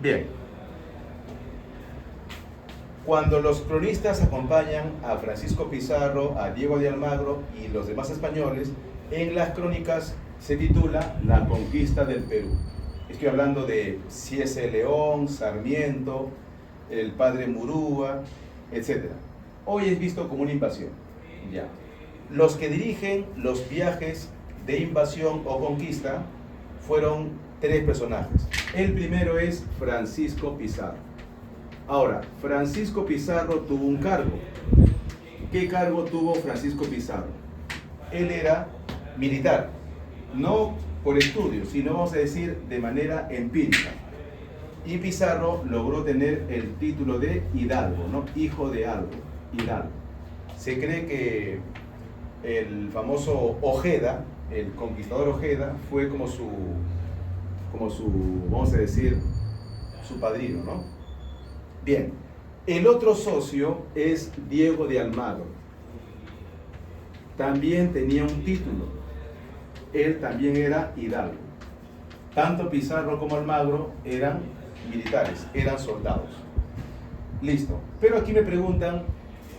Bien, cuando los cronistas acompañan a Francisco Pizarro, a Diego de Almagro y los demás españoles, en las crónicas se titula La conquista del Perú. Estoy hablando de Ciese León, Sarmiento, el padre Murúa, etc. Hoy es visto como una invasión. Ya. Los que dirigen los viajes de invasión o conquista fueron tres personajes. El primero es Francisco Pizarro. Ahora, Francisco Pizarro tuvo un cargo. ¿Qué cargo tuvo Francisco Pizarro? Él era militar, no por estudio, sino vamos a decir de manera empírica. Y Pizarro logró tener el título de hidalgo, ¿no? Hijo de algo, hidalgo. Se cree que el famoso Ojeda, el conquistador Ojeda, fue como su, vamos a decir, su padrino, ¿no? Bien, el otro socio es Diego de Almagro. También tenía un título. Él también era hidalgo. Tanto Pizarro como Almagro eran militares, eran soldados. Listo. Pero aquí me preguntan,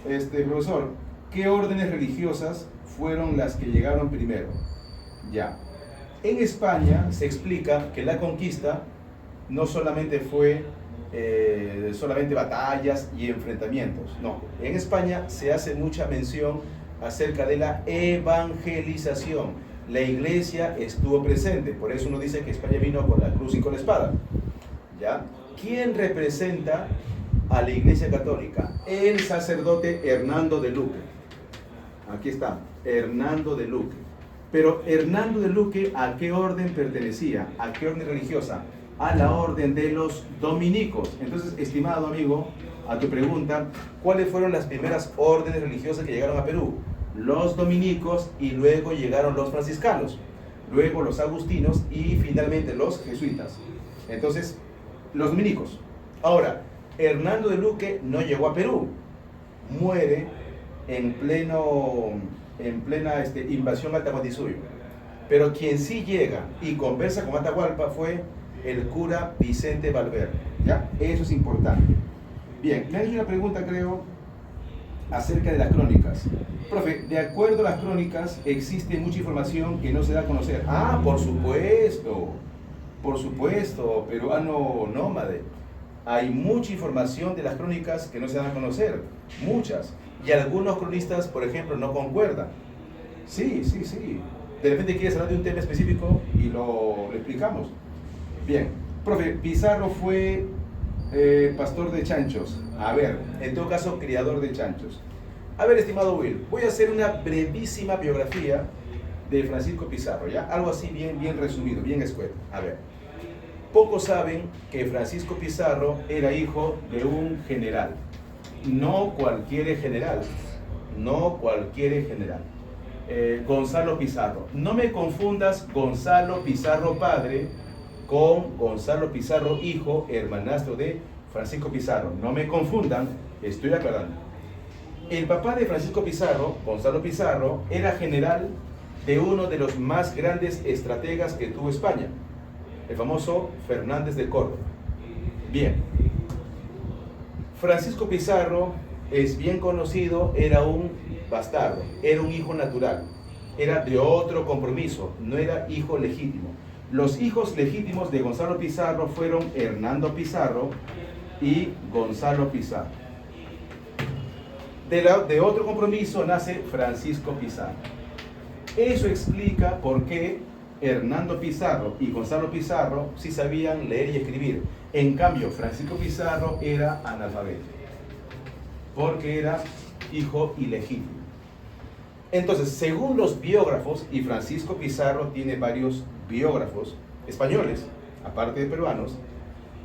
profesor, ¿qué órdenes religiosas fueron las que llegaron primero? Ya. En España se explica que la conquista no solamente fue solamente batallas y enfrentamientos. No, en España se hace mucha mención acerca de la evangelización. La iglesia estuvo presente, por eso uno dice que España vino con la cruz y con la espada. ¿Ya? ¿Quién representa a la iglesia católica? El sacerdote Hernando de Luque. Aquí está, Hernando de Luque. Pero Hernando de Luque, ¿a qué orden pertenecía? ¿A qué orden religiosa? A la orden de los dominicos. Entonces, estimado amigo, a tu pregunta, ¿cuáles fueron las primeras órdenes religiosas que llegaron a Perú? Los dominicos y luego llegaron los franciscanos, luego los agustinos y finalmente los jesuitas. Entonces, los dominicos. Ahora, Hernando de Luque no llegó a Perú, muere en plena invasión al Tahuantinsuyo. Pero quien sí llega y conversa con Atahualpa fue el cura Vicente Valverde. ¿Ya? Eso es importante. Bien, me han hecho una pregunta, creo, acerca de las crónicas. Profe, de acuerdo a las crónicas, existe mucha información que no se da a conocer. Ah, por supuesto, peruano nómade. Hay mucha información de las crónicas que no se dan a conocer, muchas. Y algunos cronistas, por ejemplo, no concuerdan. Sí. De repente quieres hablar de un tema específico y lo explicamos. Bien, profe, Pizarro fue pastor de chanchos. A ver, en todo caso, criador de chanchos. A ver, estimado Will, voy a hacer una brevísima biografía de Francisco Pizarro, ¿ya? Algo así bien resumido, bien escueto. A ver, pocos saben que Francisco Pizarro era hijo de un general. No cualquier general, Gonzalo Pizarro. No me confundas Gonzalo Pizarro padre con Gonzalo Pizarro hijo, hermanastro de Francisco Pizarro. No me confundan, estoy aclarando. El papá de Francisco Pizarro, Gonzalo Pizarro, era general de uno de los más grandes estrategas que tuvo España, el famoso Fernández de Córdoba. Bien, Francisco Pizarro es bien conocido, era un bastardo, era un hijo natural, era de otro compromiso, no era hijo legítimo. Los hijos legítimos de Gonzalo Pizarro fueron Hernando Pizarro y Gonzalo Pizarro. De otro compromiso nace Francisco Pizarro. Eso explica por qué Hernando Pizarro y Gonzalo Pizarro sí sabían leer y escribir. En cambio, Francisco Pizarro era analfabeto, porque era hijo ilegítimo. Entonces, según los biógrafos, y Francisco Pizarro tiene varios biógrafos españoles, aparte de peruanos,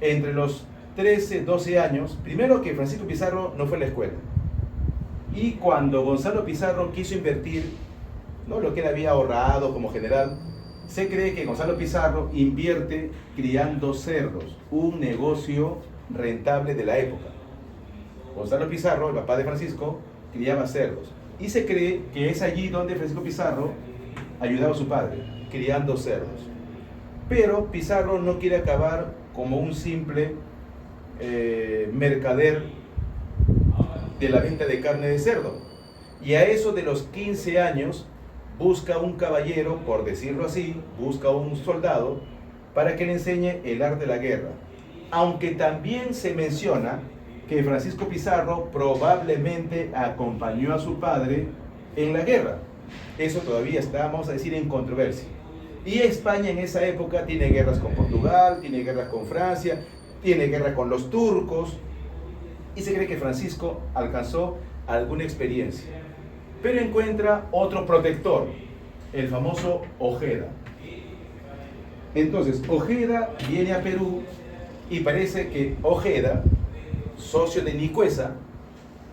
entre los 13, 12 años, primero que Francisco Pizarro no fue a la escuela. Y cuando Gonzalo Pizarro quiso invertir, ¿no?, lo que él había ahorrado como general, se cree que Gonzalo Pizarro invierte criando cerdos, un negocio rentable de la época. Gonzalo Pizarro, el papá de Francisco, criaba cerdos. Y se cree que es allí donde Francisco Pizarro ayudaba a su padre, criando cerdos. Pero Pizarro no quiere acabar como un simple mercader de la venta de carne de cerdo. Y a eso de los 15 años busca un caballero, por decirlo así, busca un soldado para que le enseñe el arte de la guerra. Aunque también se menciona que Francisco Pizarro probablemente acompañó a su padre en la guerra. Eso todavía está, vamos a decir, en controversia. Y España en esa época tiene guerras con Portugal, tiene guerras con Francia, tiene guerra con los turcos, y se cree que Francisco alcanzó alguna experiencia. Pero encuentra otro protector, el famoso Ojeda. Entonces, Ojeda viene a Perú y parece que Ojeda, socio de Nicuesa,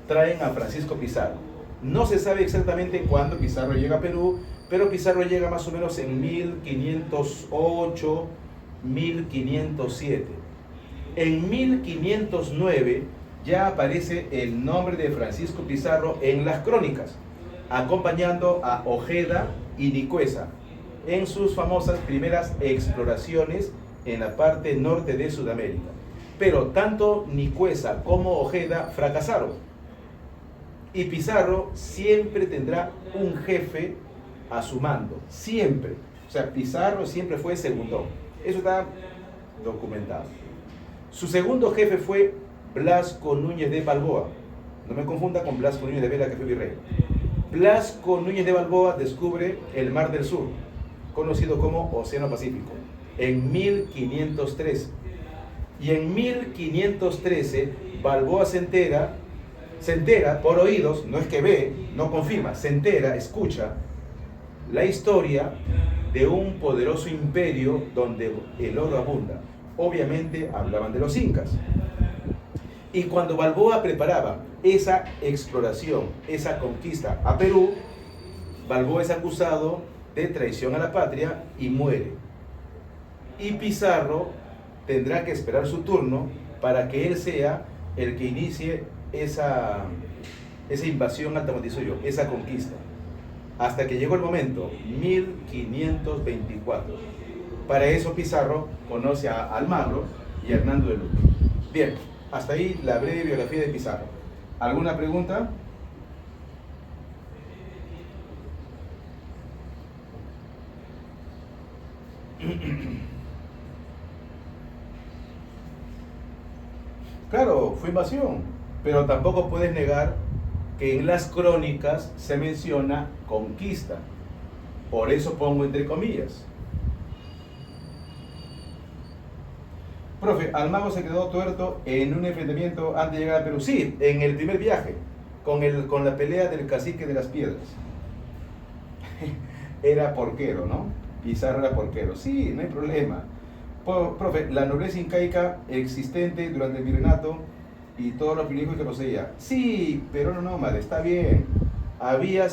traen a Francisco Pizarro. No se sabe exactamente cuándo Pizarro llega a Perú, pero Pizarro llega más o menos en 1508, 1507. En 1509 ya aparece el nombre de Francisco Pizarro en las crónicas, acompañando a Ojeda y Nicuesa en sus famosas primeras exploraciones en la parte norte de Sudamérica. Pero tanto Nicuesa como Ojeda fracasaron. Y Pizarro siempre tendrá un jefe a su mando, siempre. O sea, Pizarro siempre fue segundón. Eso está documentado. Su segundo jefe fue Blasco Núñez de Balboa. No me confunda con Blasco Núñez de Vela, que fue virrey. Blasco Núñez de Balboa descubre el Mar del Sur, conocido como Océano Pacífico, en 1513. Y en 1513 Balboa se entera por oídos, no es que ve, no confirma, se entera, escucha la historia de un poderoso imperio donde el oro abunda. Obviamente hablaban de los incas. Y cuando Balboa preparaba esa exploración, esa conquista a Perú, Balboa es acusado de traición a la patria y muere. Y Pizarro tendrá que esperar su turno para que él sea el que inicie esa invasión al Tahuantinsuyo, esa conquista. Hasta que llegó el momento, 1524. Para eso Pizarro conoce a Almagro y a Hernando de Luque. Bien, hasta ahí la breve biografía de Pizarro. ¿Alguna pregunta? Claro, fue invasión, pero tampoco puedes negar que en las crónicas se menciona conquista. Por eso pongo entre comillas. Profe, Almagro se quedó tuerto en un enfrentamiento antes de llegar a Perú. Sí, en el primer viaje, con la pelea del cacique de las piedras. Era porquero, ¿no? Pizarro era porquero. Sí, no hay problema. Profe, la nobleza incaica existente durante el virreinato y todos los privilegios que poseía. Sí, pero no nómade, está bien. Había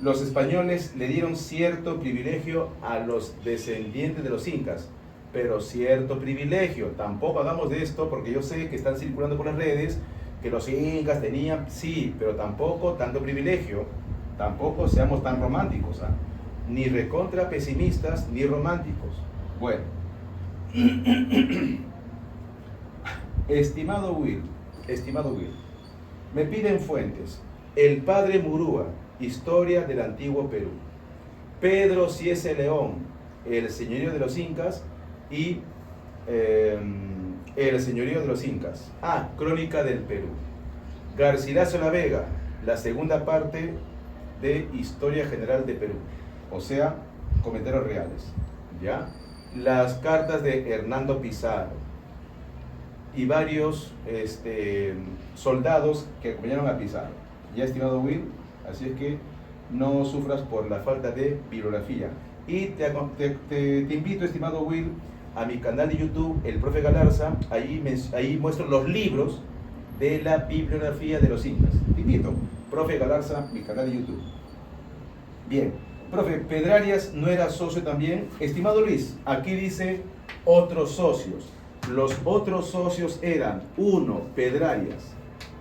los españoles le dieron cierto privilegio a los descendientes de los incas, pero cierto privilegio. Tampoco hagamos de esto, porque yo sé que están circulando por las redes que los incas tenían, sí, pero tampoco tanto privilegio. Tampoco seamos tan románticos, ¿eh? Ni recontra pesimistas ni románticos. Bueno, estimado Will, me piden fuentes. El padre Murúa, historia del antiguo Perú. Pedro Ciese León, el señorío de los incas y el señorío de los incas. Crónica del Perú. Garcilaso La Vega, la segunda parte de Historia General de Perú. O sea, comentarios reales. ¿Ya? Las cartas de Hernando Pizarro y varios soldados que acompañaron a Pizarro. Ya, estimado Will, así es que no sufras por la falta de bibliografía. Y te invito, estimado Will, a mi canal de YouTube, El Profe Galarza. Ahí muestro los libros de la bibliografía de los incas. Te invito, Profe Galarza, mi canal de YouTube. Bien, profe, Pedrarias no era socio también. Estimado Luis, aquí dice otros socios. Los otros socios eran, 1, Pedrarias.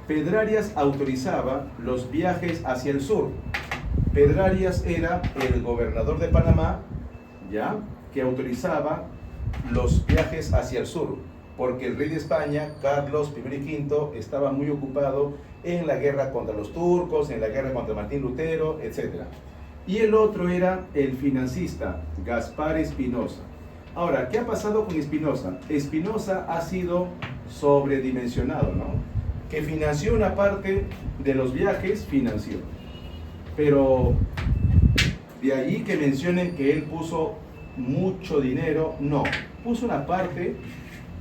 Pedrarias autorizaba los viajes hacia el sur. Pedrarias era el gobernador de Panamá, ¿ya? que autorizaba los viajes hacia el sur, porque el rey de España, Carlos I y V, estaba muy ocupado en la guerra contra los turcos, en la guerra contra Martín Lutero, etc. Y el otro era el financista, Gaspar Espinosa. Ahora, ¿qué ha pasado con Espinosa? Espinosa ha sido sobredimensionado, ¿no? Que financió una parte de los viajes, financió. Pero de allí que mencionen que él puso mucho dinero, no. Puso una parte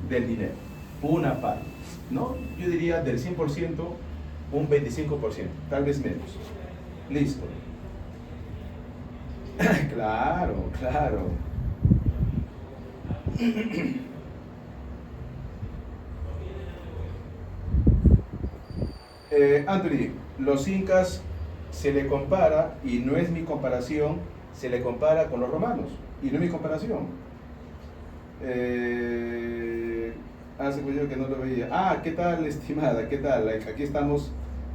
del dinero, una parte, ¿no? Yo diría del 100%, un 25%, tal vez menos. Listo. Claro, claro. Anthony, los incas se le compara, y no es mi comparación, se le compara con los romanos, y no es mi comparación. Hace mucho que no lo veía. Ah, ¿qué tal, estimada? ¿Qué tal? Aquí estamos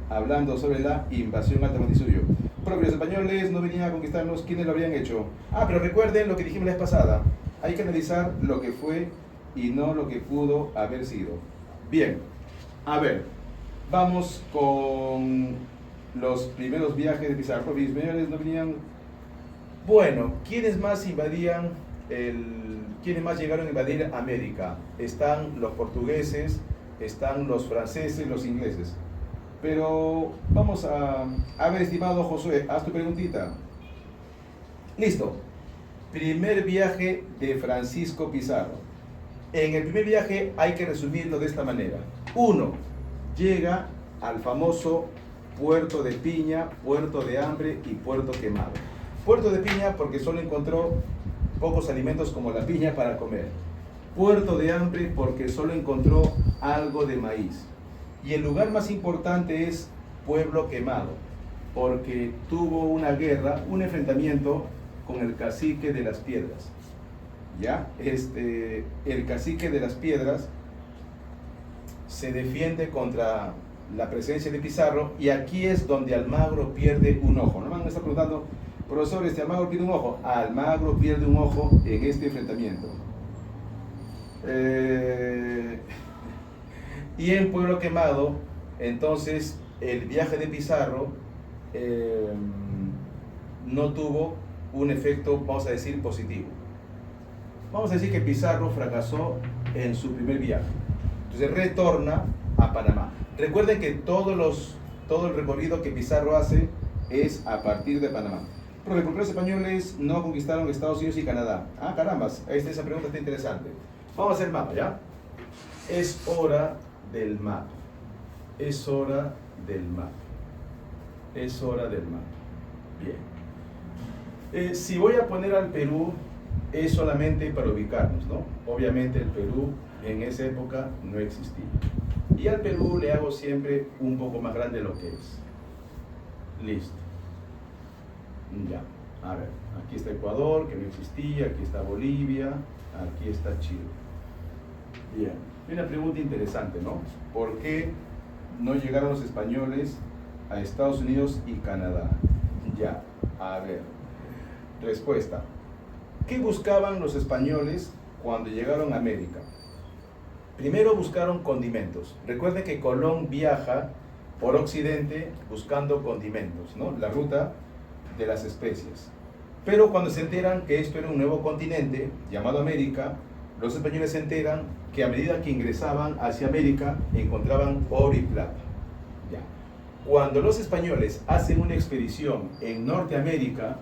hablando sobre la invasión al Tahuantinsuyo. Pero los españoles no venían a conquistarnos, ¿quiénes lo habrían hecho? Ah, pero recuerden lo que dijimos la vez pasada. Hay que analizar lo que fue y no lo que pudo haber sido. Bien, a ver, vamos con los primeros viajes de Pizarro. Los españoles no venían. Bueno, ¿quiénes más invadían ¿quiénes más llegaron a invadir América? Están los portugueses, están los franceses, los ingleses. Pero vamos a ver, estimado Josué, haz tu preguntita. Listo. Primer viaje de Francisco Pizarro. En el primer viaje hay que resumirlo de esta manera. 1. Llega al famoso Puerto de Piña, Puerto de Hambre y Puerto Quemado. Puerto de Piña porque solo encontró pocos alimentos como la piña para comer. Puerto de Hambre porque solo encontró algo de maíz. Y el lugar más importante es Pueblo Quemado, porque tuvo una guerra, un enfrentamiento con el cacique de las Piedras. ¿Ya? El cacique de las Piedras se defiende contra la presencia de Pizarro, y aquí es donde Almagro pierde un ojo. No me está preguntando, profesor, Almagro pierde un ojo. Almagro pierde un ojo en este enfrentamiento. Y en Pueblo Quemado, entonces, el viaje de Pizarro no tuvo un efecto, vamos a decir, positivo. Vamos a decir que Pizarro fracasó en su primer viaje. Entonces retorna a Panamá. Recuerden que todo el recorrido que Pizarro hace es a partir de Panamá. Pero ¿por qué los españoles no conquistaron Estados Unidos y Canadá? Ah, carambas, esa pregunta está interesante. Vamos a hacer mapa, ¿ya? Es hora del mapa. Es hora del mapa. Es hora del mapa. Bien. Si voy a poner al Perú, es solamente para ubicarnos, ¿no? Obviamente el Perú en esa época no existía. Y al Perú le hago siempre un poco más grande de lo que es. Listo. Ya. A ver, aquí está Ecuador, que no existía, aquí está Bolivia, aquí está Chile. Bien. Una pregunta interesante, ¿no? ¿Por qué no llegaron los españoles a Estados Unidos y Canadá? Ya. A ver. Respuesta. ¿Qué buscaban los españoles cuando llegaron a América? Primero buscaron condimentos. Recuerden que Colón viaja por Occidente buscando condimentos, ¿no? La ruta de las especias. Pero cuando se enteran que esto era un nuevo continente llamado América, los españoles se enteran que a medida que ingresaban hacia América encontraban oro y plata. Ya. Cuando los españoles hacen una expedición en Norteamérica,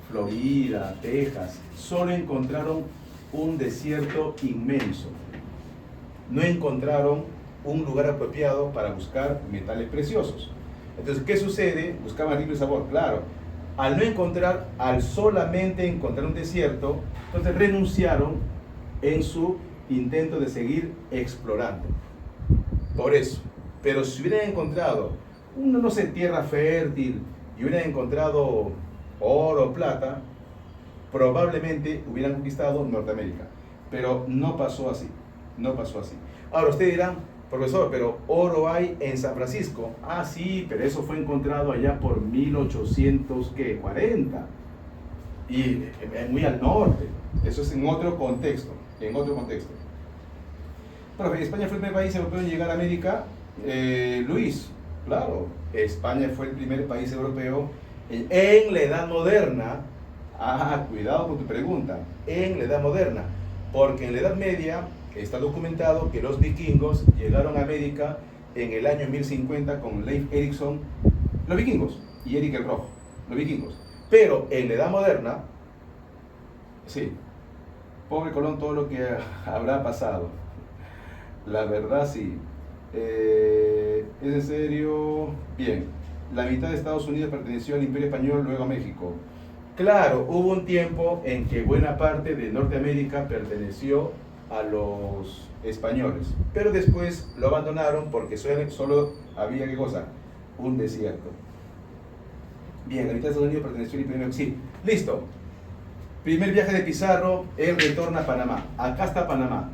Florida, Texas, solo encontraron un desierto inmenso. No encontraron un lugar apropiado para buscar metales preciosos. Entonces, ¿qué sucede? Buscaban libre sabor, claro. Al solamente encontrar un desierto, entonces renunciaron en su intento de seguir explorando. Por eso. Pero si hubieran encontrado, no sé, tierra fértil y hubieran encontrado oro o plata, probablemente hubieran conquistado Norteamérica. Pero no pasó así. No pasó así. Ahora ustedes dirán, profesor, pero oro hay en San Francisco. Ah, sí, pero eso fue encontrado allá por 1840. y muy al norte. Eso es en otro contexto, en otro contexto. Profe, ¿España fue el primer país europeo en llegar a América? Luis, claro, España fue el primer país europeo en la Edad Moderna. Cuidado con tu pregunta, en la Edad Moderna, porque en la Edad Media está documentado que los vikingos llegaron a América en el año 1050 con Leif Erikson, los vikingos, y Erik el Rojo, los vikingos. Pero en la Edad Moderna, sí, pobre Colón, todo lo que habrá pasado. La verdad, sí. ¿Es en serio? Bien. La mitad de Estados Unidos perteneció al Imperio Español, luego a México. Claro, hubo un tiempo en que buena parte de Norteamérica perteneció a los españoles, pero después lo abandonaron porque solo había, ¿qué cosa? Un desierto. Bien, la mitad de Estados Unidos perteneció al Imperio Español. Sí, listo. Primer viaje de Pizarro, él retorna a Panamá. Acá está Panamá.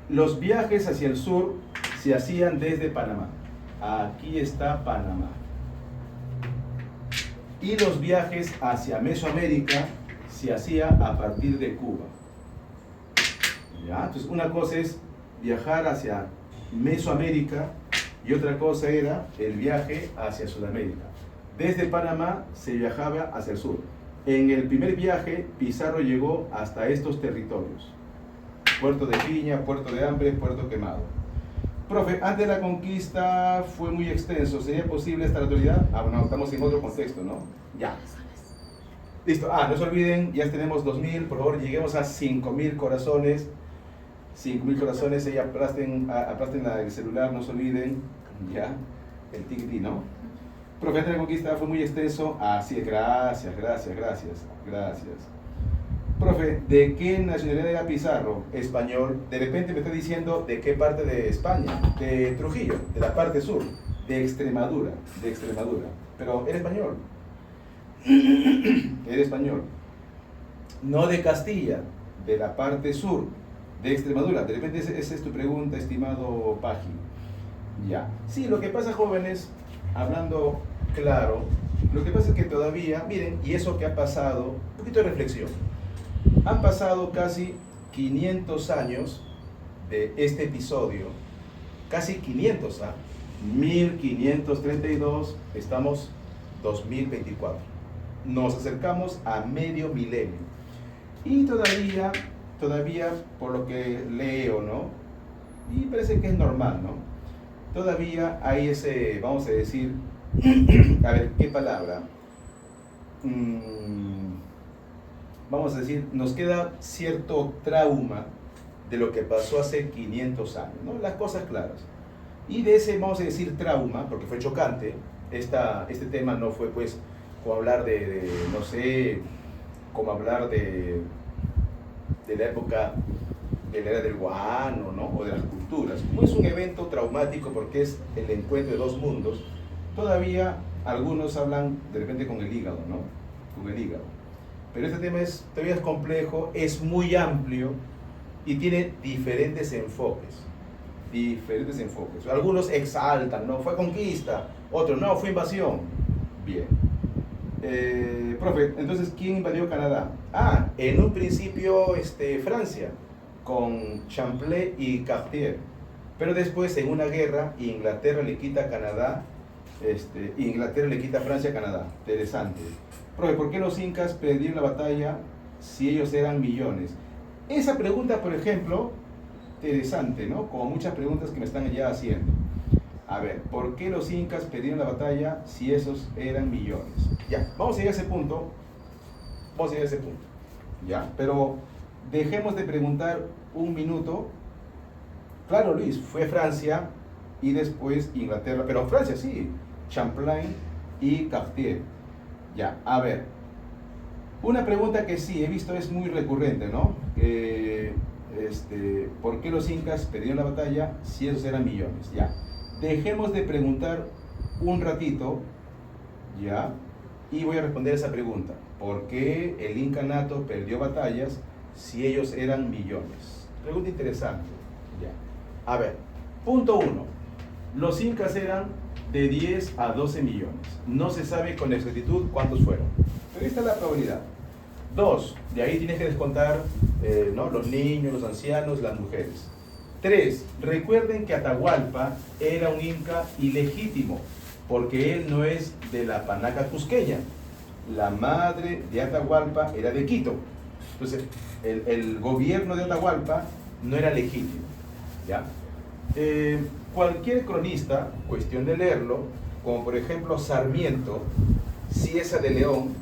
Los viajes hacia el sur se hacían desde Panamá. Aquí está Panamá. Y los viajes hacia Mesoamérica se hacía a partir de Cuba. ¿Ya? Entonces, una cosa es viajar hacia Mesoamérica y otra cosa era el viaje hacia Sudamérica. Desde Panamá se viajaba hacia el sur. En el primer viaje, Pizarro llegó hasta estos territorios: Puerto de Piña, Puerto de Hambre, Puerto Quemado. Profe, antes de la conquista fue muy extenso. ¿Sería posible esta autoridad? Bueno, estamos en otro contexto, ¿no? Ya. Listo. No se olviden, ya tenemos 2000. Por favor, lleguemos a 5000 corazones. 5000 corazones. Aplasten el celular, no se olviden. Ya. El tiquití, ¿no? Profe, antes de la conquista fue muy extenso. Sí, gracias. Profe, ¿de qué nacionalidad era Pizarro? Español. De repente me está diciendo de qué parte de España. De Trujillo, de la parte sur. De Extremadura. Pero era español. Era español. No de Castilla, de la parte sur, de Extremadura. De repente esa es tu pregunta, estimado Pagi. Ya. Sí, lo que pasa, jóvenes, hablando claro, lo que pasa es que todavía, miren, y eso que ha pasado, un poquito de reflexión. Han pasado casi 500 años de este episodio, casi 500, 1532, estamos 2024. Nos acercamos a medio milenio. Y todavía, por lo que leo, ¿no? Y parece que es normal, ¿no? Todavía hay ese, vamos a decir, a ver, ¿qué palabra? Vamos a decir, nos queda cierto trauma de lo que pasó hace 500 años, ¿no? Las cosas claras. Y de ese, vamos a decir, trauma, porque fue chocante, este tema no fue, pues, como hablar no sé, como hablar de la época de la era del guano, ¿no? O de las culturas. Como es un evento traumático porque es el encuentro de dos mundos, todavía algunos hablan de repente con el hígado, ¿no? Con el hígado. Pero este tema todavía es complejo, es muy amplio y tiene diferentes enfoques. Algunos exaltan, ¿no? Fue conquista, otros no, fue invasión. Bien. Profe, entonces, ¿quién invadió Canadá? En un principio Francia, con Champlain y Cartier. Pero después, en una guerra, Inglaterra le quita a Canadá, Inglaterra le quita a Francia a Canadá. Interesante. Profe, ¿por qué los incas perdieron la batalla si ellos eran millones? Esa pregunta, por ejemplo, interesante, ¿no? Como muchas preguntas que me están ya haciendo. A ver, ¿por qué los incas perdieron la batalla si esos eran millones? Ya, vamos a llegar a ese punto. Ya, pero dejemos de preguntar un minuto. Claro, Luis, fue Francia y después Inglaterra, pero Francia sí, Champlain y Cartier. Ya, a ver, una pregunta que sí he visto es muy recurrente, ¿no? ¿Por qué los incas perdieron la batalla si esos eran millones? Ya, dejemos de preguntar un ratito, ya, y voy a responder esa pregunta. ¿Por qué el incanato perdió batallas si ellos eran millones? Pregunta interesante, ya. A ver, punto 1. Los incas eran de 10 a 12 millones. No se sabe con exactitud cuántos fueron, pero esta es la probabilidad. 2, de ahí tienes que descontar ¿no? Los niños, los ancianos, las mujeres. 3, recuerden que Atahualpa era un inca ilegítimo, porque él no es de la panaca cusqueña. La madre de Atahualpa era de Quito. Entonces, el gobierno de Atahualpa no era legítimo. ¿Ya? Cualquier cronista, cuestión de leerlo, como por ejemplo Sarmiento, Cieza de León,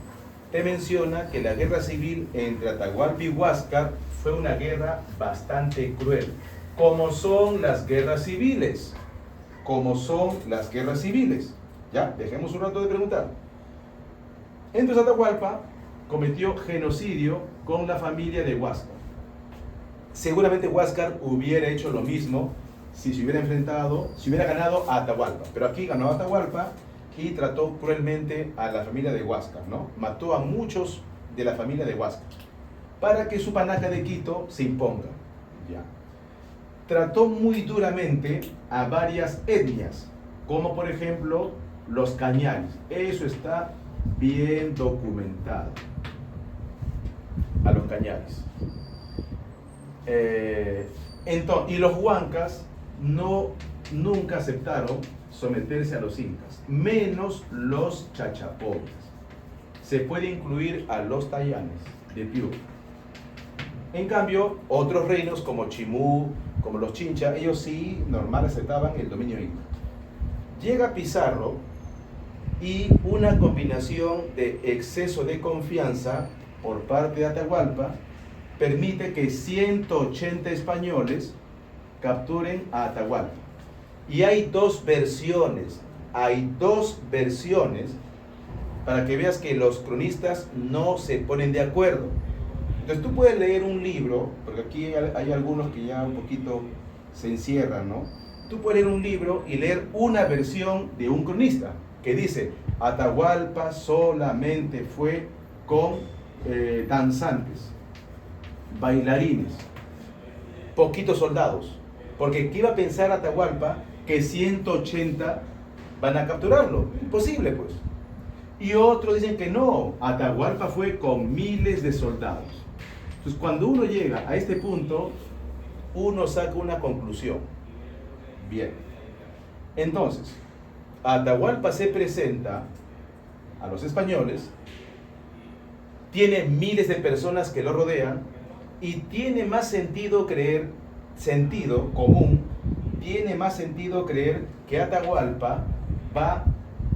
te menciona que la guerra civil entre Atahualpa y Huáscar fue una guerra bastante cruel, como son las guerras civiles, como son las guerras civiles. Ya, dejemos un rato de preguntar. Entonces Atahualpa cometió genocidio con la familia de Huáscar. Seguramente Huáscar hubiera hecho lo mismo si se hubiera enfrentado, si hubiera ganado a Atahualpa. Pero aquí ganó a Atahualpa y trató cruelmente a la familia de Huáscar, ¿no? Mató a muchos de la familia de Huáscar para que su panaca de Quito se imponga. ¿Ya? Trató muy duramente a varias etnias, como por ejemplo los cañaris. Eso está bien documentado. A los cañaris. Y los huancas nunca aceptaron someterse a los incas, menos los chachapoyas. Se puede incluir a los tayanes de Piura. En cambio, otros reinos como Chimú, como los Chincha, ellos sí normal aceptaban el dominio inca. Llega Pizarro y una combinación de exceso de confianza por parte de Atahualpa permite que 180 españoles capturen a Atahualpa. Y hay dos versiones para que veas que los cronistas no se ponen de acuerdo. Entonces tú puedes leer un libro, porque aquí hay algunos que ya un poquito se encierran, ¿no? Tú puedes leer un libro y leer una versión de un cronista que dice: Atahualpa solamente fue con danzantes, bailarines, poquitos soldados. Porque ¿qué iba a pensar Atahualpa que 180 van a capturarlo? Imposible, pues. Y otros dicen que no, Atahualpa fue con miles de soldados. Entonces, cuando uno llega a este punto, uno saca una conclusión. Bien. Entonces, Atahualpa se presenta a los españoles, tiene miles de personas que lo rodean y tiene más sentido común, tiene más sentido creer que Atahualpa va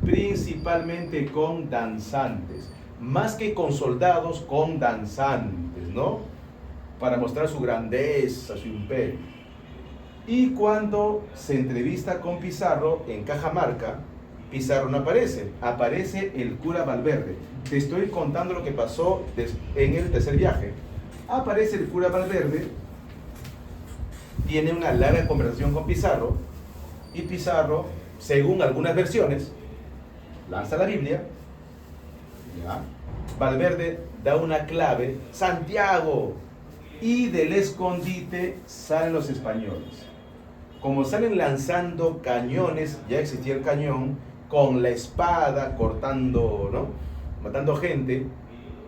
principalmente con danzantes, más que con soldados, con danzantes, ¿no? Para mostrar su grandeza, su imperio. Y cuando se entrevista con Pizarro en Cajamarca, Pizarro no aparece, aparece el cura Valverde. Te estoy contando lo que pasó en el tercer viaje. Aparece el cura Valverde, tiene una larga conversación con Pizarro, y Pizarro, según algunas versiones, lanza la Biblia, ¿ya? Valverde da una clave, Santiago, y del escondite salen los españoles. Como salen lanzando cañones, ya existía el cañón, con la espada cortando, ¿no? Matando gente.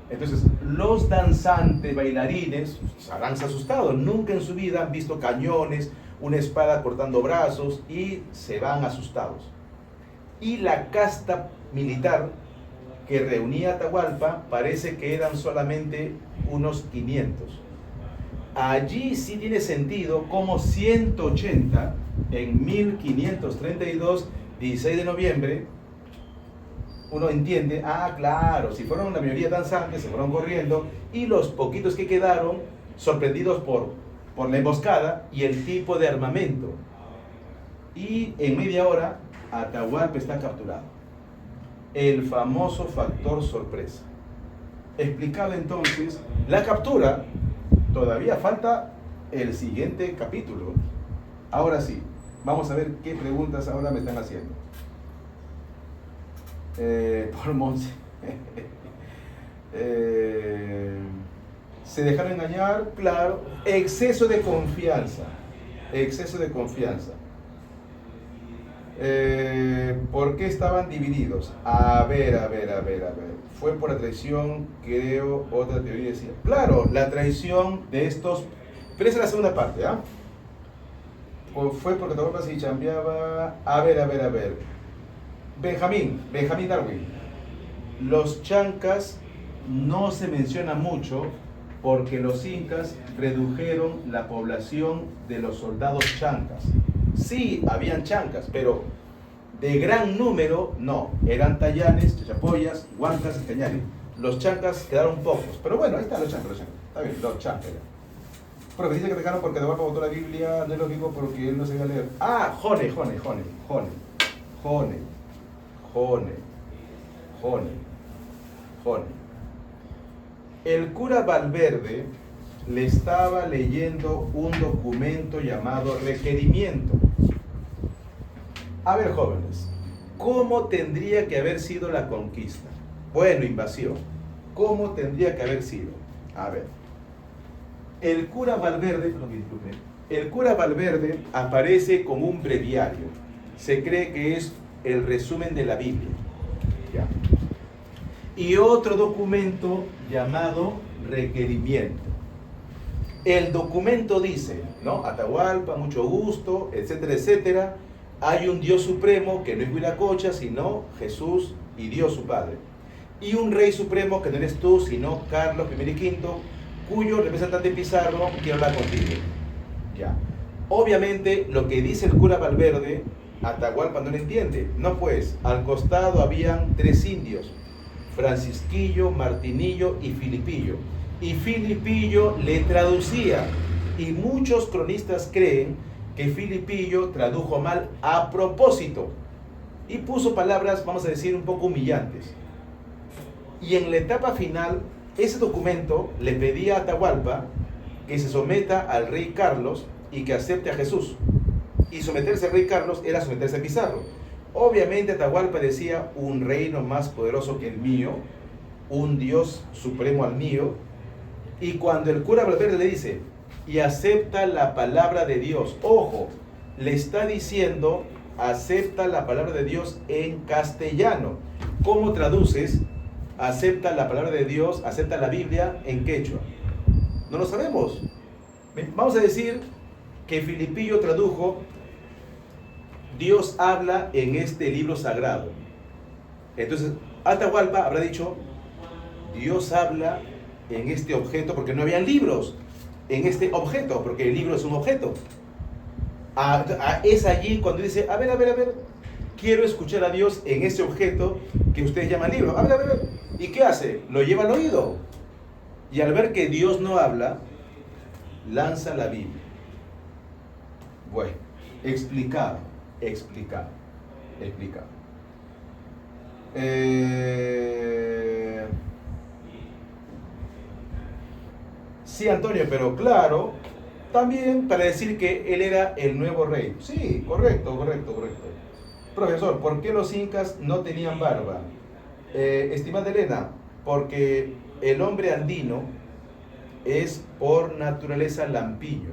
Entonces, los danzantes, bailarines, estarán asustados. Nunca en su vida han visto cañones, una espada cortando brazos, y se van asustados. Y la casta militar que reunía a Atahualpa parece que eran solamente unos 500. Allí sí tiene sentido como 180 en 1532, 16 de noviembre, uno entiende, claro, si fueron la mayoría danzantes, se fueron corriendo, y los poquitos que quedaron, sorprendidos por la emboscada y el tipo de armamento. Y en media hora, Atahualpa está capturado. El famoso factor sorpresa. Explicado entonces, la captura, todavía falta el siguiente capítulo. Ahora sí, vamos a ver qué preguntas ahora me están haciendo. Por Monse. Se dejaron engañar, claro. Exceso de confianza. Exceso de confianza. ¿Por qué estaban divididos? A ver. Fue por la traición, creo, otra teoría decía. Claro, la traición de estos... Pero esa es la segunda parte, ¿ah? Fue porque Atahualpa se chambeaba... A ver. Benjamín Darwin. Los chancas no se menciona mucho porque los incas redujeron la población de los soldados chancas. Sí, habían chancas, pero de gran número no. Eran tallanes, chachapoyas, huancas y cañares. Los chancas quedaron pocos. Pero bueno, ahí están los chancas. Está bien, los chancas. Pero me dice que dejaron porque Atahualpa botó la Biblia, no lo digo porque él no sabía leer. Ah, Jone. El cura Valverde le estaba leyendo un documento llamado requerimiento. A ver, jóvenes, ¿cómo tendría que haber sido la conquista? Bueno, invasión. ¿Cómo tendría que haber sido? A ver. El cura Valverde aparece como un breviario. Se cree que es el resumen de la Biblia. Ya. Y otro documento llamado requerimiento. El documento dice, ¿no? Atahualpa, mucho gusto, etcétera, etcétera. Hay un Dios supremo que no es Huiracocha, sino Jesús y Dios su Padre. Y un Rey supremo que no eres tú, sino Carlos I y V, cuyo representante Pizarro quiere hablar contigo. Ya. Obviamente, lo que dice el cura Valverde, Atahualpa no lo entiende. No, pues, al costado habían 3 indios, Francisquillo, Martinillo y Filipillo. Y Filipillo le traducía. Y muchos cronistas creen que Filipillo tradujo mal a propósito. Y puso palabras, vamos a decir, un poco humillantes. Y en la etapa final, ese documento le pedía a Atahualpa que se someta al rey Carlos y que acepte a Jesús. Y someterse al rey Carlos era someterse a Pizarro. Obviamente Atahualpa decía, un reino más poderoso que el mío, un Dios supremo al mío. Y cuando el cura Valverde le dice, y acepta la palabra de Dios, ojo, le está diciendo, acepta la palabra de Dios en castellano. ¿Cómo traduces? Acepta la palabra de Dios, acepta la Biblia en quechua. No lo sabemos. Vamos a decir que Filipillo tradujo, Dios habla en este libro sagrado. Entonces, Atahualpa habrá dicho, Dios habla en este objeto, porque no habían libros en este objeto, porque el libro es un objeto. Es allí cuando dice, a ver, quiero escuchar a Dios en ese objeto que ustedes llaman libro. A ver. ¿Y qué hace? Lo lleva al oído. Y al ver que Dios no habla, lanza la Biblia. Bueno, explicado. Sí, Antonio, pero claro, también para decir que él era el nuevo rey. Sí, correcto. Profesor, ¿por qué los incas no tenían barba? Estimada Elena, porque el hombre andino es por naturaleza lampiño.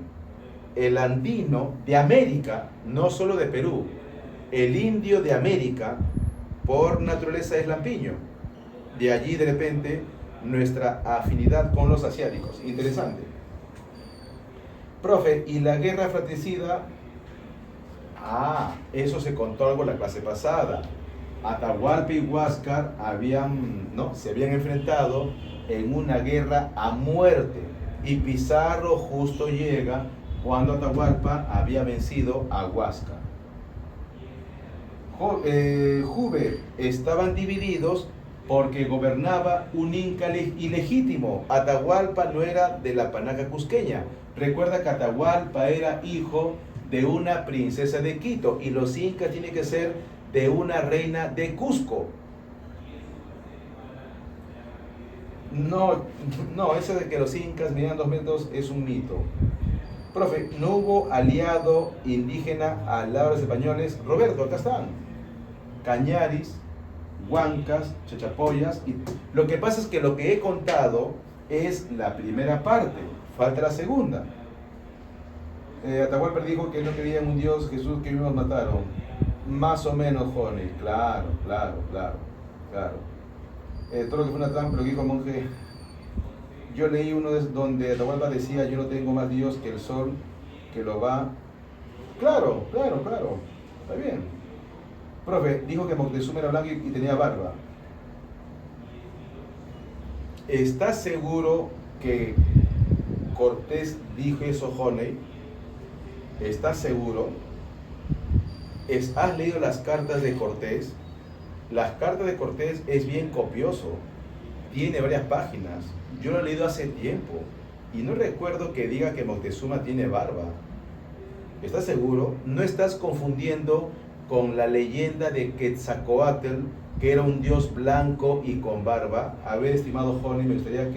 El andino de América, no solo de Perú, el indio de América por naturaleza es lampiño. De allí de repente nuestra afinidad con los asiáticos. Interesante. Profe, ¿y la guerra fratricida? Eso se contó algo en la clase pasada. Atahualpa y Huáscar se habían enfrentado en una guerra a muerte. Y Pizarro justo llega cuando Atahualpa había vencido a Huáscar. Juve, estaban divididos porque gobernaba un inca ilegítimo. Atahualpa no era de la panaca cusqueña. Recuerda que Atahualpa era hijo de una princesa de Quito y los incas tienen que ser de una reina de Cusco. No, eso de que los incas medían 2 metros es un mito. Profe, ¿no hubo aliado indígena al lado de los españoles? Roberto, acá están. Cañaris, huancas, chachapoyas. Lo que pasa es que lo que he contado es la primera parte, falta la segunda. Atahualpa dijo que no creía en un Dios, Jesús, que nos mataron. Más o menos, Johnny, claro, claro, claro, claro. Todo lo que fue una trampa, lo que dijo el monje. Yo leí uno donde Atahualpa decía, yo no tengo más Dios que el sol, que lo va... Claro, claro, claro, está bien. Profe, dijo que Moctezuma era blanco y tenía barba. ¿Estás seguro que Cortés dijo eso, Honey? ¿Estás seguro? ¿Has leído las cartas de Cortés? Las cartas de Cortés es bien copioso. Tiene varias páginas. Yo lo he leído hace tiempo. Y no recuerdo que diga que Moctezuma tiene barba. ¿Estás seguro? ¿No estás confundiendo con la leyenda de Quetzalcóatl, que era un dios blanco y con barba? A ver, estimado Johnny, me gustaría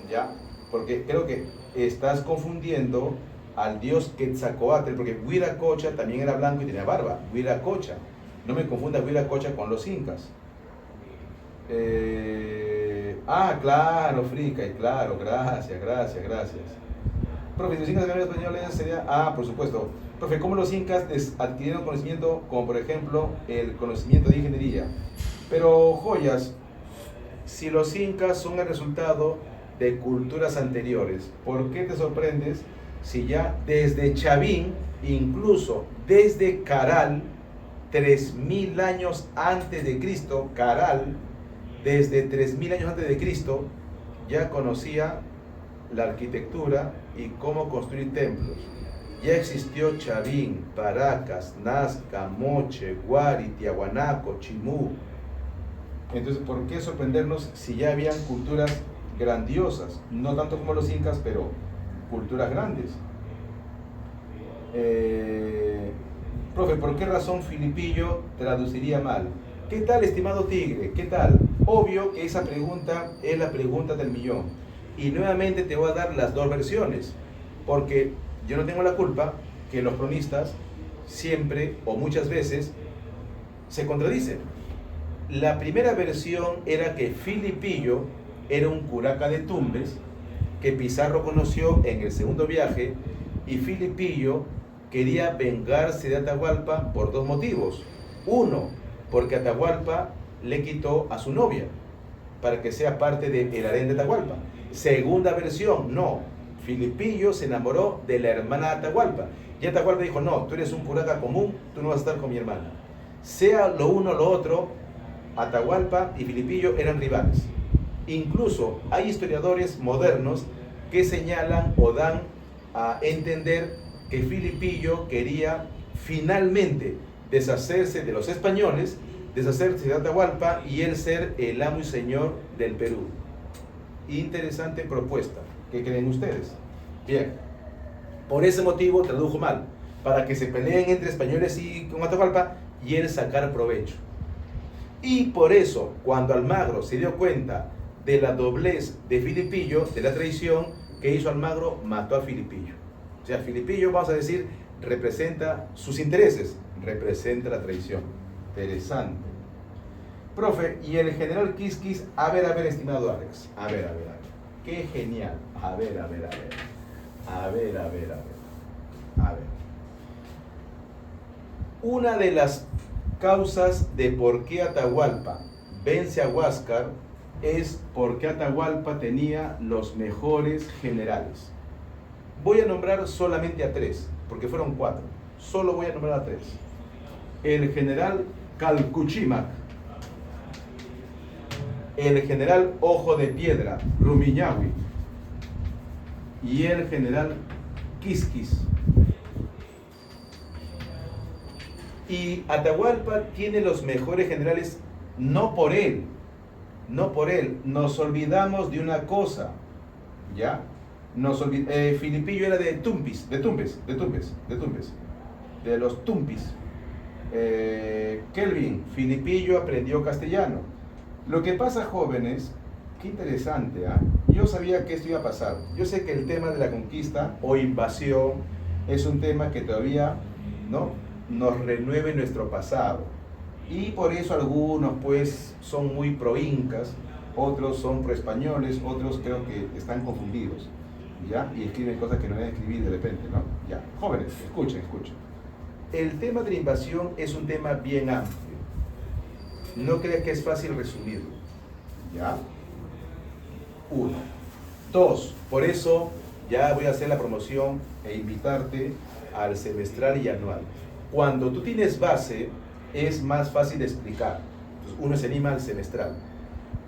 ya, porque creo que estás confundiendo al dios Quetzalcóatl, porque Huiracocha también era blanco y tenía barba. Huiracocha. No me confunda Huiracocha con los incas. Claro, Frica, claro, gracias. Profe, los incas españoles sería... por supuesto. Profe, ¿cómo los incas adquirieron conocimiento, como por ejemplo el conocimiento de ingeniería? Pero, joyas, si los incas son el resultado de culturas anteriores, ¿por qué te sorprendes si ya desde Chavín, incluso desde Caral, 3000 años antes de Cristo, Caral, desde 3000 años antes de Cristo, ya conocía la arquitectura y cómo construir templos? Ya existió Chavín, Paracas, Nazca, Moche, Guari, Tiahuanaco, Chimú. Entonces, ¿por qué sorprendernos si ya habían culturas grandiosas? No tanto como los incas, pero culturas grandes. Profe, ¿por qué razón Filipillo traduciría mal? ¿Qué tal, estimado Tigre? ¿Qué tal? Obvio que esa pregunta es la pregunta del millón. Y nuevamente te voy a dar las dos versiones, porque yo no tengo la culpa que los cronistas siempre o muchas veces se contradicen. La primera versión era que Filipillo era un curaca de Tumbes que Pizarro conoció en el segundo viaje, y Filipillo quería vengarse de Atahualpa por dos motivos. Uno, porque Atahualpa le quitó a su novia para que sea parte del harén de Atahualpa. Segunda versión, no, Filipillo se enamoró de la hermana de Atahualpa y Atahualpa dijo, no, tú eres un curaca común, tú no vas a estar con mi hermana. Sea lo uno o lo otro, Atahualpa y Filipillo eran rivales. Incluso hay historiadores modernos que señalan o dan a entender que Filipillo quería finalmente deshacerse de los españoles, deshacerse de Atahualpa y él ser el amo y señor del Perú. Interesante propuesta. ¿Qué creen ustedes? Bien, por ese motivo tradujo mal, para que se peleen entre españoles y con Atahualpa y él sacar provecho. Y por eso, cuando Almagro se dio cuenta de la doblez de Filipillo, de la traición que hizo Almagro, mató a Filipillo. O sea, Filipillo, vamos a decir, representa sus intereses, representa la traición. Interesante. Profe, y el general Quisquis, a ver, estimado Alex, a ver. Qué genial. A ver. Una de las causas de por qué Atahualpa vence a Huáscar es porque Atahualpa tenía los mejores generales. Voy a nombrar solamente a 3, porque fueron 4. Solo voy a nombrar a 3. El general Calcuchimac, el general Ojo de Piedra, Rumiñahui, y el general Quisquis. Y Atahualpa tiene los mejores generales, no por él. Nos olvidamos de una cosa, ¿ya? Filipillo era de Tumbes, de los Tumbes. Kelvin, Filipillo aprendió castellano. Lo que pasa, jóvenes, qué interesante, ¿eh? Yo sabía que esto iba a pasar. Yo sé que el tema de la conquista o invasión es un tema que todavía no nos renueve nuestro pasado. Y por eso algunos pues son muy pro incas, otros son pro españoles, otros creo que están confundidos, ¿ya? Y escriben cosas que no deben escribir de repente, ¿no? Ya, jóvenes, escuchen. el tema de la invasión es un tema bien amplio. No creas que es fácil resumirlo. ¿Ya? 1. 2. Por eso ya voy a hacer la promoción e invitarte al semestral y anual. Cuando tú tienes base, es más fácil de explicar. Entonces, uno se anima al semestral.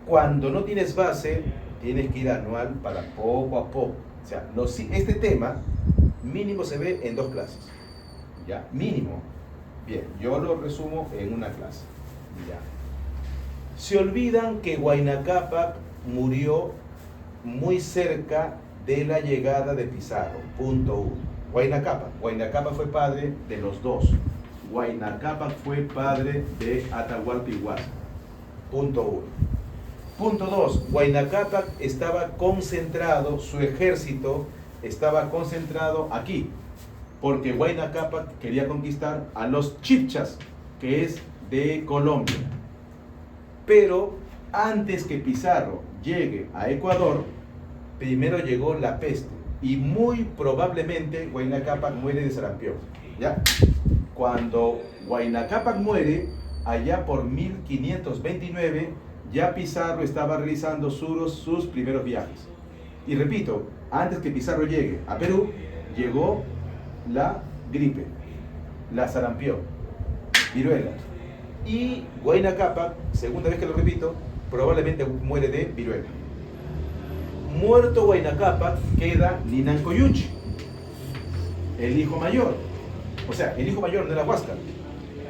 Cuando no tienes base, tienes que ir anual para poco a poco. O sea, este tema mínimo se ve en 2 clases. ¿Ya? Mínimo. Bien, yo lo resumo en una clase. ¿Ya? Se olvidan que Huayna Cápac murió muy cerca de la llegada de Pizarro. Punto 1. Huayna Cápac fue padre de los dos. Huayna Cápac fue padre de Atahualpa y Huáscar. Punto 1. Punto 2. Huayna Cápac estaba concentrado, su ejército estaba concentrado aquí, porque Huayna Cápac quería conquistar a los Chibchas, que es de Colombia. Pero antes que Pizarro llegue a Ecuador, primero llegó la peste, y muy probablemente Huayna Cápac muere de sarampión. ¿Ya? Cuando Huayna Cápac muere, allá por 1529, ya Pizarro estaba realizando sus primeros viajes. Y repito, antes que Pizarro llegue a Perú, llegó la gripe, la sarampión, viruela. Y Huayna Cápac, segunda vez que lo repito, probablemente muere de viruela. Muerto Huayna Cápac, queda Linan Coyuchi, el hijo mayor. O sea, el hijo mayor no era Huáscar,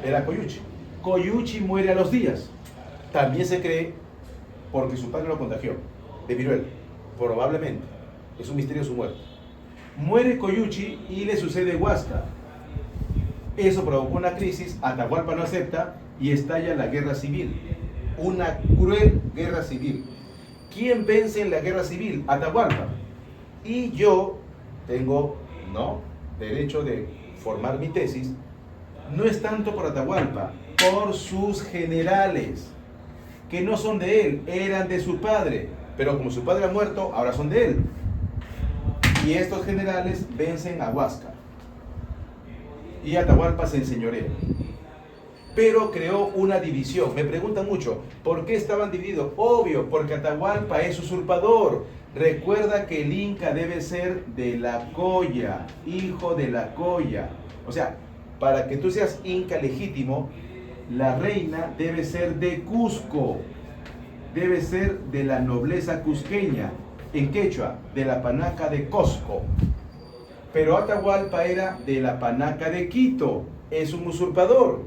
era Coyuchi. Coyuchi muere a los días. También se cree porque su padre lo contagió de viruela, probablemente. Es un misterio su muerte. Muere Coyuchi y le sucede Huáscar. Eso provocó una crisis, Atahualpa no acepta y estalla la guerra civil. Una cruel guerra civil. ¿Quién vence en la guerra civil? Atahualpa. Y yo tengo, derecho de formar mi tesis. No es tanto por Atahualpa, por sus generales, que no son de él, eran de su padre, pero como su padre ha muerto, ahora son de él. Y estos generales vencen a Huáscar. Y Atahualpa se enseñorea. Pero creó una división. Me preguntan mucho, ¿por qué estaban divididos? Obvio, porque Atahualpa es usurpador. Recuerda que el Inca debe ser de la Colla, hijo de la Colla. O sea, para que tú seas Inca legítimo, la reina debe ser de Cusco, debe ser de la nobleza cusqueña, en quechua, de la panaca de Cosco. Pero Atahualpa era de la panaca de Quito, es un usurpador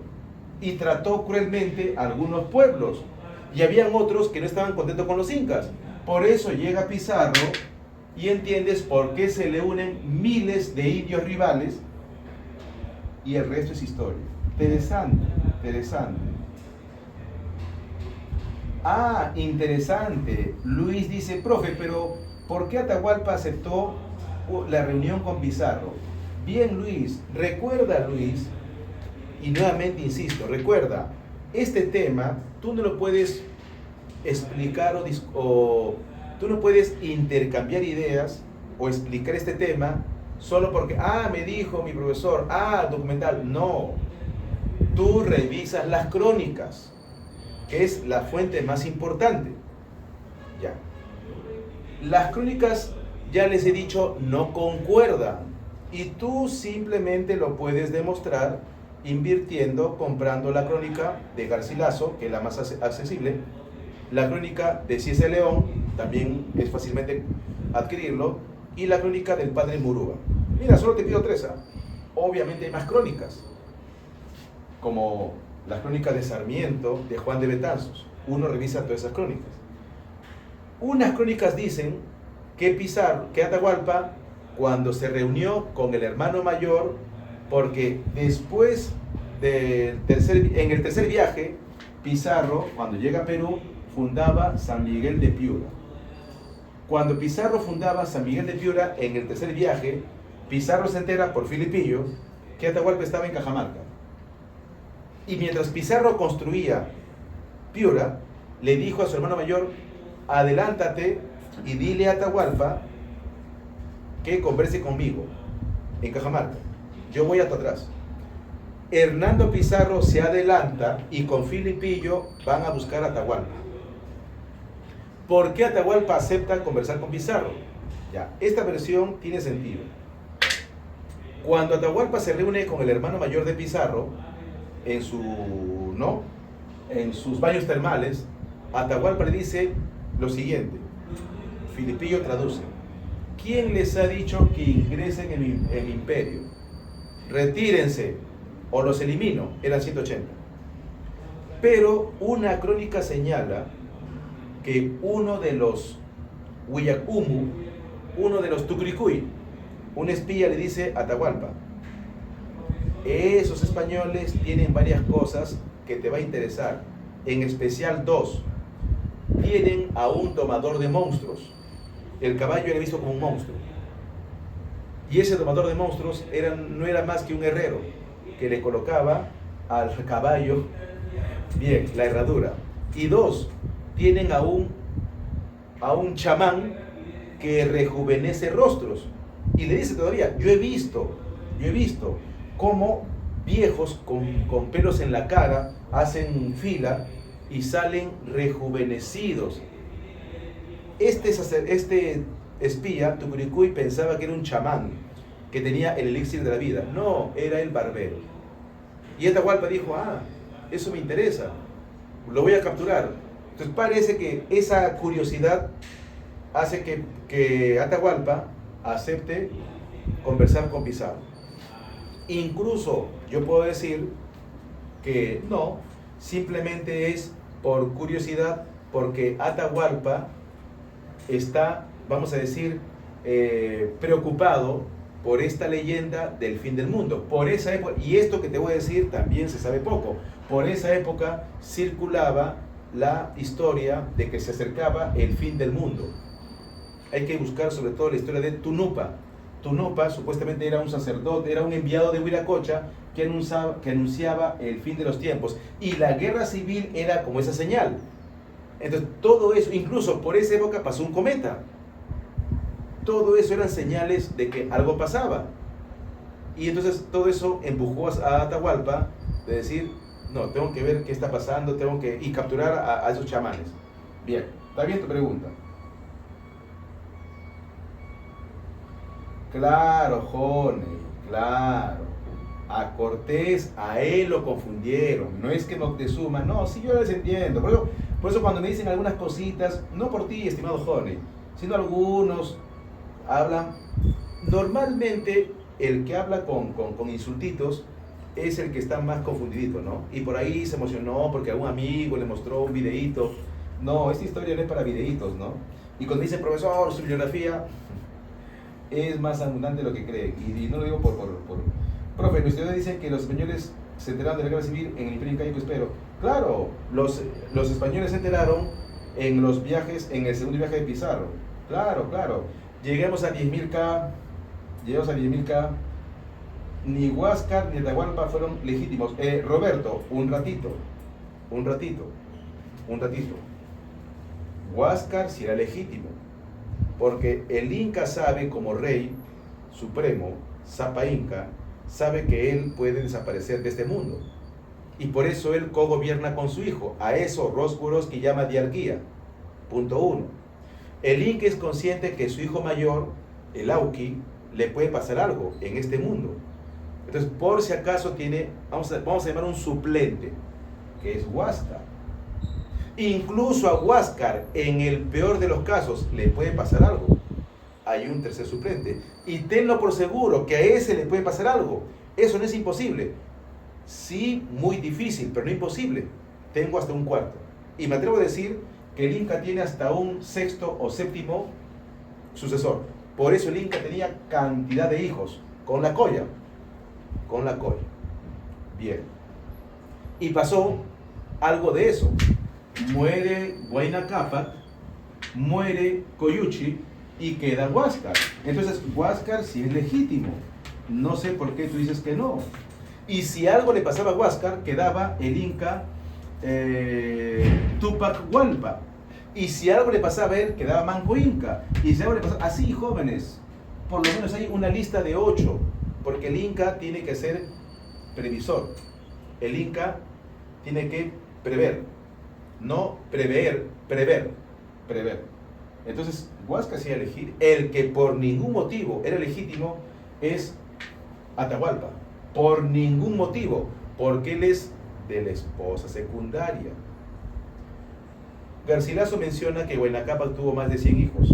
y trató cruelmente a algunos pueblos. Y habían otros que no estaban contentos con los incas. Por eso llega Pizarro y entiendes por qué se le unen miles de indios rivales y el resto es historia. Interesante, interesante. Ah, interesante. Luis dice, profe, pero ¿por qué Atahualpa aceptó la reunión con Pizarro? Bien, Luis, recuerda, Luis, y nuevamente insisto, recuerda, este tema tú no lo puedes explicar o tú no puedes intercambiar ideas o explicar este tema solo porque, me dijo mi profesor, documental. No, tú revisas las crónicas, que es la fuente más importante. Ya. Las crónicas, ya les he dicho, no concuerdan. Y tú simplemente lo puedes demostrar invirtiendo, comprando la crónica de Garcilaso, que es la más accesible, la crónica de Ciese León, también es fácilmente adquirirlo, y la crónica del padre Murúa. Mira, solo te pido 3. Obviamente hay más crónicas, como las crónicas de Sarmiento, de Juan de Betanzos. Uno revisa todas esas crónicas. Unas crónicas dicen que que Atahualpa, cuando se reunió con el hermano mayor, porque después en el tercer viaje, Pizarro, cuando llega a Perú, fundaba San Miguel de Piura. Cuando Pizarro fundaba San Miguel de Piura, en el tercer viaje, Pizarro se entera por Filipillo que Atahualpa estaba en Cajamarca. Y mientras Pizarro construía Piura, le dijo a su hermano mayor, adelántate y dile a Atahualpa que converse conmigo en Cajamarca. Yo voy hasta atrás. Hernando Pizarro se adelanta y con Filipillo van a buscar a Atahualpa. ¿Por qué Atahualpa acepta conversar con Pizarro? Ya, esta versión tiene sentido. Cuando Atahualpa se reúne con el hermano mayor de Pizarro en sus baños termales, Atahualpa le dice lo siguiente. Filipillo traduce: ¿quién les ha dicho que ingresen en mi imperio? Retírense o los elimino. Eran 180. Pero una crónica señala que uno de los Huillacumu, uno de los Tucricuy, un espía le dice a Atahualpa: esos españoles tienen varias cosas que te va a interesar, en especial dos. Tienen a un domador de monstruos. El caballo era visto como un monstruo. Y ese domador de monstruos no era más que un herrero que le colocaba al caballo, bien, la herradura. Y dos, tienen a un chamán que rejuvenece rostros. Y le dice todavía: yo he visto cómo viejos con pelos en la cara hacen fila y salen rejuvenecidos. Este espía, Tucuricuy, pensaba que era un chamán, que tenía el elixir de la vida. No, era el barbero. Y Atahualpa dijo: eso me interesa, lo voy a capturar. Entonces parece que esa curiosidad hace que Atahualpa acepte conversar con Pizarro. Incluso yo puedo decir que no, simplemente es por curiosidad, porque Atahualpa está, vamos a decir, preocupado por esta leyenda del fin del mundo. Por esa época, y esto que te voy a decir también se sabe poco, por esa época circulaba la historia de que se acercaba el fin del mundo. Hay que buscar sobre todo la historia de Tunupa. Tunupa supuestamente era un sacerdote, era un enviado de Huiracocha que anunciaba el fin de los tiempos. Y la guerra civil era como esa señal. Entonces todo eso, incluso por esa época pasó un cometa. Todo eso eran señales de que algo pasaba. Y entonces todo eso empujó a Atahualpa de decir: no, tengo que ver qué está pasando, y capturar a esos chamanes. Bien, está bien tu pregunta. Claro, Jone, claro. A Cortés, a él lo confundieron. No es que Moctezuma, no, sí, yo les entiendo. Por eso cuando me dicen algunas cositas, no por ti, estimado Jone, sino algunos hablan. Normalmente el que habla con insultitos es el que está más confundidito, ¿no? Y por ahí se emocionó porque algún amigo le mostró un videíto. No, esta historia no es para videitos, ¿no? Y cuando dice: profesor, su bibliografía es más abundante de lo que cree. Y no lo digo por profe, los estudiantes dicen que los españoles se enteraron de la guerra civil en el Imperio Incaico, espero. Claro, los españoles se enteraron en los viajes, en el segundo viaje de Pizarro. Claro. Llegamos a 10.000K, ni Huáscar ni Atahualpa fueron legítimos. Roberto, un ratito. Huáscar sí era legítimo, porque el Inca sabe, como rey supremo, Sapa Inca, sabe que él puede desaparecer de este mundo. Y por eso él cogobierna con su hijo. A eso Rosburowski llama diarquía. Punto 1. El Inca es consciente que su hijo mayor, el Auqui, le puede pasar algo en este mundo. Entonces, por si acaso tiene, vamos a llamar un suplente, que es Huáscar. Incluso a Huáscar, en el peor de los casos, le puede pasar algo. Hay un tercer suplente. Y tenlo por seguro que a ese le puede pasar algo. Eso no es imposible. Sí, muy difícil, pero no imposible. Tengo hasta un cuarto. Y me atrevo a decir que el Inca tiene hasta un sexto o séptimo sucesor. Por eso el Inca tenía cantidad de hijos. Con la colla. Bien. Y pasó algo de eso. Muere Huayna Cápac, muere Coyuchi y queda Huáscar. Entonces Huáscar sí es legítimo. No sé por qué tú dices que no. Y si algo le pasaba a Huáscar, quedaba el Inca Tupac Hualpa. Y si algo le pasaba a él, quedaba Manco Inca. Y si algo le pasaba, así, jóvenes, por lo menos hay una lista de 8, porque el Inca tiene que ser previsor. El Inca tiene que prever, no prever, prever. Entonces, Huasca hacía elegir. El que por ningún motivo era legítimo es Atahualpa. Por ningún motivo, porque él es de la esposa secundaria. Garcilaso menciona que Huayna Cápac tuvo más de 100 hijos.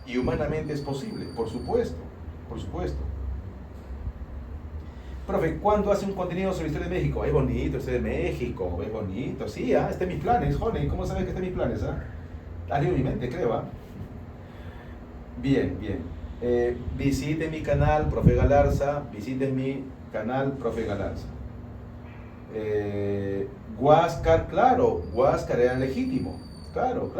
Y humanamente es posible, por supuesto, por supuesto. Profe, ¿cuándo hace un contenido sobre historia de México? Es bonito, historia de México, es bonito. Sí, está en mis planes, Jone. ¿Cómo sabes que está en mis planes? Ha leído mi mente, creo. Bien, bien. Visite mi canal, Profe Galarza. Visite mi canal, Profe Galarza. Huáscar, claro, Huáscar era legítimo. Claro.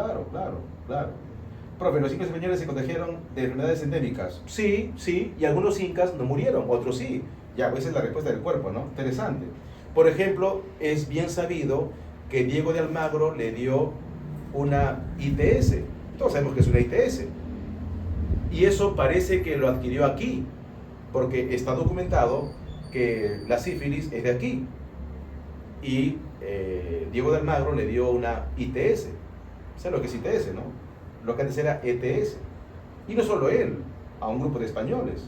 Profe, ¿los incas españoles se contagiaron de enfermedades endémicas? Sí, y algunos incas no murieron, otros sí. Ya, pues esa es la respuesta del cuerpo, ¿no? Interesante. Por ejemplo, es bien sabido que Diego de Almagro le dio una ITS. Todos sabemos que es una ITS. Y eso parece que lo adquirió aquí, porque está documentado que la sífilis es de aquí. Y Diego de Almagro le dio una ITS. ¿Sabes lo que es ITS, no? Lo que antes era ETS. Y no solo él, a un grupo de españoles.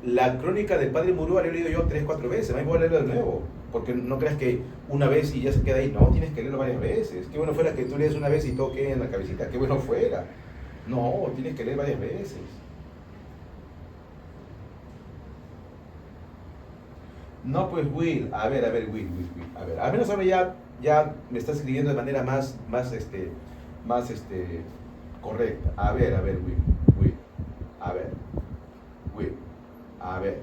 La crónica del padre Murúa la he leído yo 3, 4 veces. Me voy a leerlo de nuevo. Porque no creas que una vez y ya se queda ahí. No, tienes que leerlo varias veces. Qué bueno fuera que tú lees una vez y toque en la cabecita. Qué bueno fuera. No, tienes que leer varias veces. No, pues Will. A ver, Will. A ver, al menos ahora ya me estás escribiendo de manera más correcta. A ver, Will. A ver.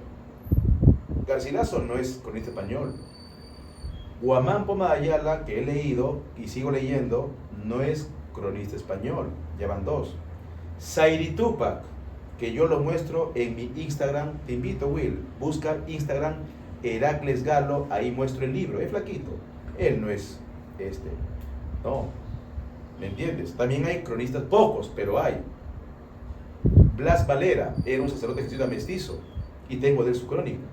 Garcilaso no es cronista español. Guamán Poma de Ayala, que he leído y sigo leyendo, no es cronista español. Ya van 2. Zairi Tupac, que yo lo muestro en mi Instagram. Te invito, Will. Busca Instagram Heracles Galo, ahí muestro el libro. Es flaquito. Él no es No. ¿Me entiendes? También hay cronistas, pocos, pero hay. Blas Valera era un sacerdote jesuita mestizo y tengo de su crónica.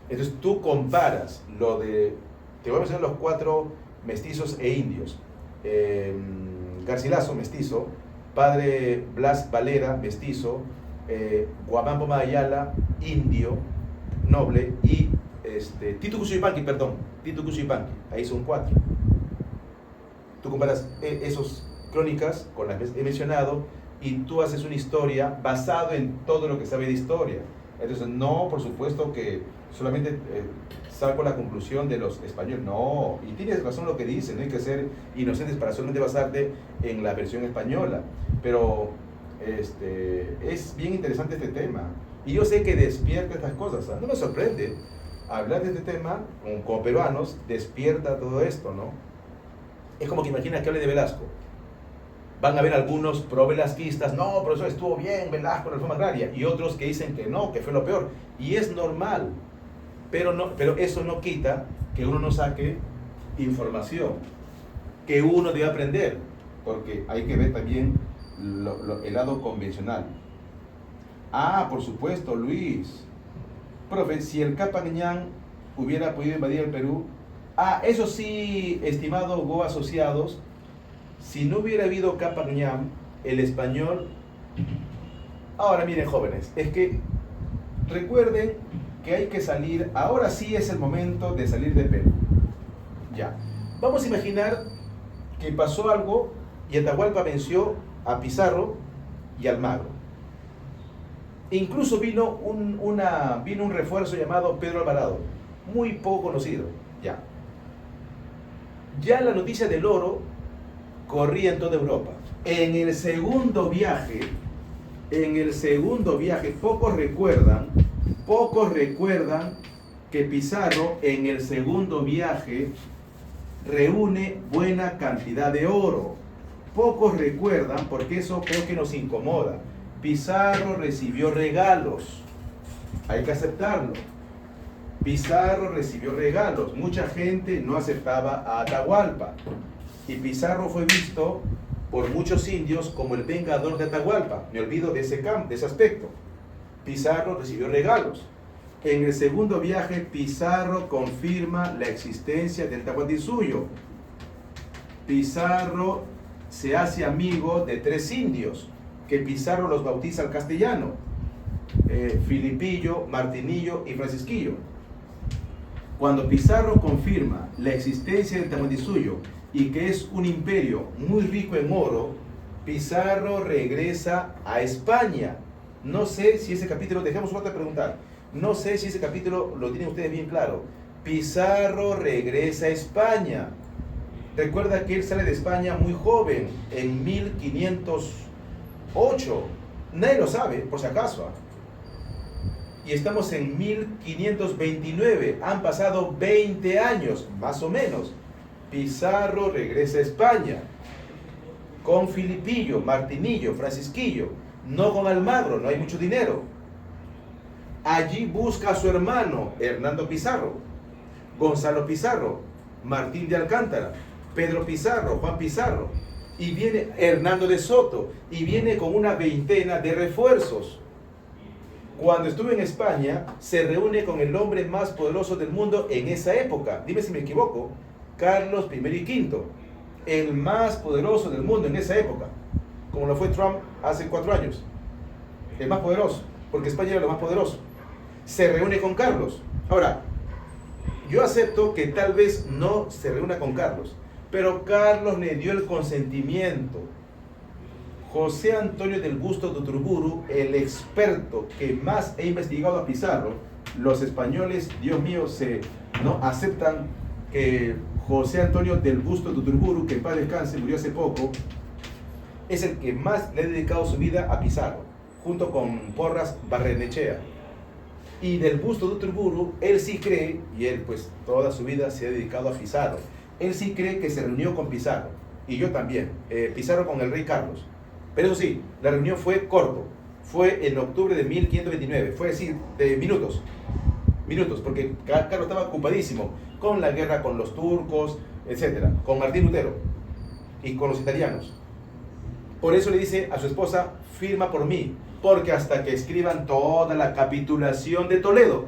Entonces tú comparas lo de, te voy a mencionar los 4 mestizos e indios. Garcilaso, mestizo, padre Blas Valera, mestizo, Guamán Poma de Ayala, indio, noble, y Tito Cuchuypanqui, ahí son 4. Tú comparas esas crónicas con las que he mencionado y tú haces una historia basado en todo lo que sabe de historia. Entonces, no, por supuesto que solamente saco la conclusión de los españoles. No, y tienes razón lo que dicen, no hay que ser inocentes para solamente basarte en la versión española. Pero es bien interesante este tema. Y yo sé que despierta estas cosas. No me sorprende. Hablar de este tema, como peruanos, despierta todo esto, ¿no? Es como que imagina que hable de Velasco. Van a haber algunos pro-velasquistas, no, pero eso estuvo bien, Velasco, la reforma agraria, y otros que dicen que no, que fue lo peor, y es normal, pero eso no quita que uno no saque información, que uno debe aprender, porque hay que ver también el lado convencional. Por supuesto, Luis. Profe, si el Cápac Ñan hubiera podido invadir el Perú, eso sí, estimado Go Asociados, si no hubiera habido Cápac Ñan, el español... Ahora miren, jóvenes, es que recuerden que hay que salir, ahora sí es el momento de salir de Perú. Ya, vamos a imaginar que pasó algo y Atahualpa venció a Pizarro y Almagro. Incluso vino un refuerzo llamado Pedro Alvarado, muy poco conocido. Ya la noticia del oro corría en toda Europa. En el segundo viaje, pocos recuerdan que Pizarro en el segundo viaje reúne buena cantidad de oro. Pocos recuerdan, porque eso creo que nos incomoda. Pizarro recibió regalos, hay que aceptarlo. Pizarro recibió regalos, mucha gente no aceptaba a Atahualpa y Pizarro fue visto por muchos indios como el vengador de Atahualpa. Me olvido de ese aspecto. Pizarro recibió regalos. En el segundo viaje, Pizarro confirma la existencia del Tahuantinsuyo. Pizarro se hace amigo de 3 indios, que Pizarro los bautiza al castellano: Filipillo, Martinillo y Francisquillo. Cuando Pizarro confirma la existencia del Tahuantinsuyo y que es un imperio muy rico en oro, Pizarro regresa a España. No sé si ese capítulo, dejemos otra pregunta, no sé si ese capítulo lo tienen ustedes bien claro. Pizarro regresa a España. Recuerda que él sale de España muy joven, en 1508. Nadie lo sabe, por si acaso. Y estamos en 1529. Han pasado 20 años, más o menos. Pizarro regresa a España con Filipillo, Martinillo, Francisquillo, no con Almagro, no hay mucho dinero. Allí busca a su hermano Hernando Pizarro, Gonzalo Pizarro, Martín de Alcántara, Pedro Pizarro, Juan Pizarro, y viene Hernando de Soto, y viene con una veintena de refuerzos. Cuando estuvo en España, se reúne con el hombre más poderoso del mundo en esa época, dime si me equivoco, Carlos I y V, el más poderoso del mundo en esa época, como lo fue Trump hace 4 años, el más poderoso, porque España era lo más poderoso. Se reúne con Carlos. Ahora, yo acepto que tal vez no se reúna con Carlos, pero Carlos le dio el consentimiento. José Antonio del Busto de Uturburu, el experto que más ha investigado a Pizarro, los españoles, Dios mío, no aceptan que José Antonio del Busto de Uturburu, que en paz descanse, murió hace poco, es el que más le ha dedicado su vida a Pizarro, junto con Porras Barrenechea. Y del Busto de Uturburu, él sí cree, y él pues toda su vida se ha dedicado a Pizarro, él sí cree que se reunió con Pizarro, y yo también, Pizarro con el rey Carlos. Pero eso sí, la reunión fue corto, fue en octubre de 1529, fue decir, de minutos, porque Carlos estaba ocupadísimo con la guerra con los turcos, etcétera, con Martín Lutero y con los italianos. Por eso le dice a su esposa: firma por mí, porque hasta que escriban toda la capitulación de Toledo,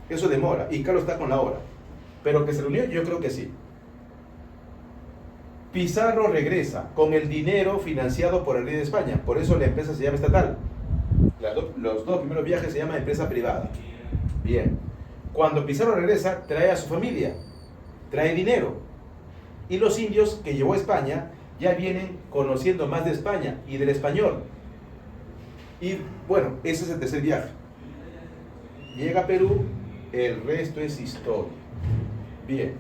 eso demora, y Carlos está con la obra. Pero que se reunió, yo creo que sí. Pizarro regresa con el dinero financiado por el rey de España, por eso la empresa se llama estatal. Los 2 primeros viajes se llama empresa privada. Bien, cuando Pizarro regresa, trae a su familia, trae dinero, y los indios que llevó a España ya vienen conociendo más de España y del español. Y bueno, ese es el tercer viaje. Llega a Perú, el resto es historia. Bien,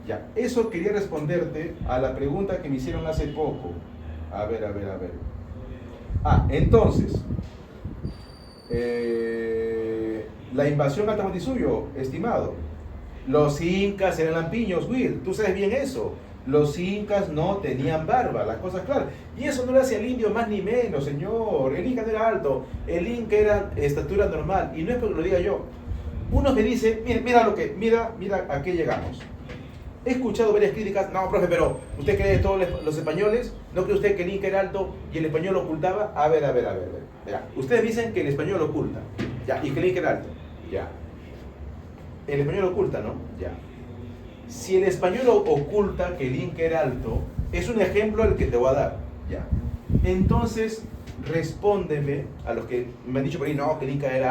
ya, eso quería responderte a la pregunta que me hicieron hace poco. A ver. Entonces, la invasión al Tahuantinsuyo, estimado. Los incas eran lampiños, Will, tú sabes bien eso. Los incas no tenían barba, las cosas claras. Y eso no le hace al indio más ni menos, señor. El inca no era alto, el inca era estatura normal. Y no es porque lo diga yo. Uno me dice, mira a qué llegamos. He escuchado varias críticas. No, profe, pero ¿usted cree que todos los españoles? ¿No cree usted que el inca era alto y el español lo ocultaba? A ver. Verá, ustedes dicen que el español lo oculta, ya, y que el inca era alto, ya. El español lo oculta, ¿no? Ya. Si el español oculta que el inca era alto, es un ejemplo el que te voy a dar, ya. Entonces, respóndeme a los que me han dicho por ahí, no, que el inca era